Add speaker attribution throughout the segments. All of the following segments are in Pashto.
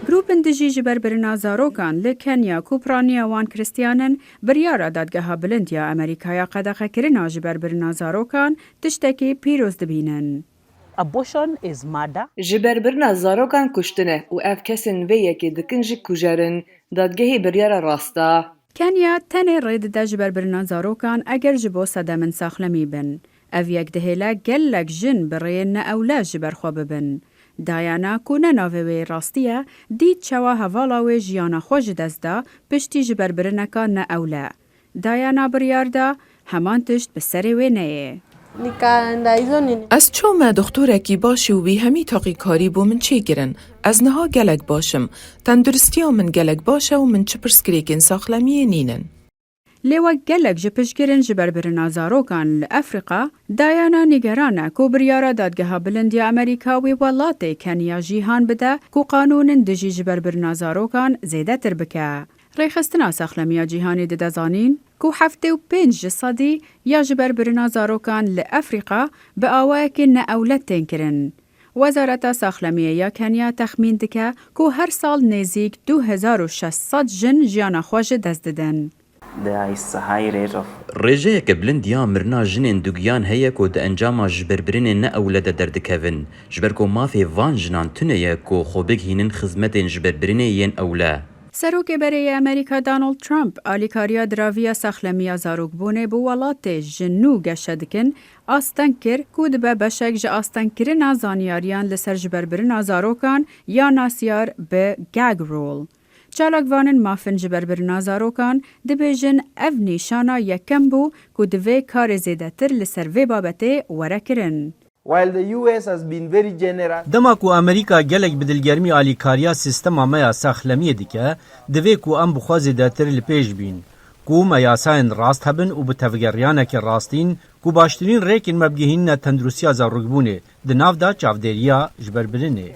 Speaker 1: گروپن دژی جبر برنا زاروکان لکنیا کوپرانیا وان کریستیانن بریارا دادگاه بلندیا امریکایا قدقه کرنا جبر برنا زاروکان تشتکی پیروز دبینن.
Speaker 2: Abortion is murder.
Speaker 3: جبر برنا زاروکان کشتنه و اف کسین وی یکی دکن جی کجرن دادگاهی بریار راستا.
Speaker 1: کنیا تنه رید دا جبر برنا زاروکان اگر جبو صدامن ساخلمی بن. او یک دهیلا گلک جن برین نه اولا جبر خواب بن. دایانا کونه ناوی راستیه دید چوا هوالاوی جیانا خوش دزدا پشتی جبر برنکا نه اولا. دایانا بریاردا همان تشت بسری وی نیه.
Speaker 4: از چوم دکترکی باشی و بی همی تاقی کاری بو من چی گرن؟ از نها گلک باشم. تندرستی من گلک باشه و من چه پرسکریکن ساخلمی نینن.
Speaker 1: لیوا گلک جپشگرن جبر برنا زاروکان لأفریقا دایانا نگرانه کو بریارا دادگاه بلندی امریکاوی ولاتی کنیا جیهان بده کو قانون دجی جبر برنا زاروکان زیده تر بکه. ریخستنا ساخلمیا جیهانی ددازانین کو 75 صدی یا جبر برنا زاروکان لأفریقا به آوائه که نه اولت تنکرن. وزارت ساخلمیه یا کنیا تخمین دکه کو هر سال نزیک 2600 جن جیانا خوش دست ددن.
Speaker 5: رجع قبلن ديا مرنا جنين دوغيان هيا كود انجام جبربرين نا اولاد دردكفن جبركو ما في فان جنان تنيا كو خوبك هينن خدمتين جبربرين ين اولا
Speaker 1: سروک برای امریکا دانالد ترامپ آلیکاریا دراویا ساخلمیا زاروک بونه بو ولات جنو گشدکن آستنکر کود به بشک ج آستنکرنا زانیاریان لسر جبربرنا زاروکان یا ناسیار به گاگ رول. چالاکوانن مافن جبربرنا زاروکان دبیجن اف نیشانا یکم بو که دوی کار زیده تر لسر وی بابته ورکرن.
Speaker 6: دما کو امریکا گلک بدلگرمی آلیکاریا سیستم مایا ساخلمی دیکه دوی کو ام بخوازی داتر لپیش بین. کو میاساین راست هبن و بتفگریانه که راستین کو باشترین ریکن مبگهین تندرسیا زاروکبونه دناف دا چافدریا جبربرنه.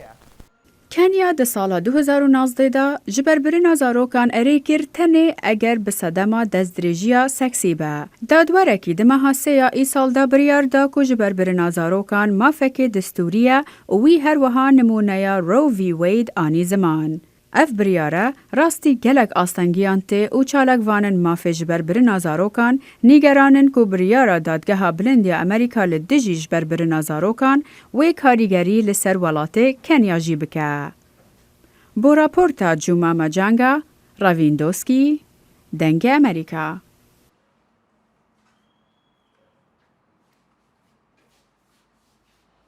Speaker 1: کنیا ده سال 2019 دا جبربرنا زاروکان اریکر تنه اگر به صدما دزدریجیا سکسی با. دادوارکی ده محاسه ای سال دا بریار دا که جبربرنا زاروکان مافک دستوریه وی هر وها نمونه رو وی وید آنی زمان. اف بریاره راستی گلک آستنگیان ته او چالک وانن مافه جبربرنا زاروکان نیگرانن که بریاره دادگاه بلندی امریکا لدجی جبربرنا زاروکان و کاریگری لسر ولاته کنیا جی بکه. با راپورتا جوما مجانگا، راویندوسکی، دنگ امریکا.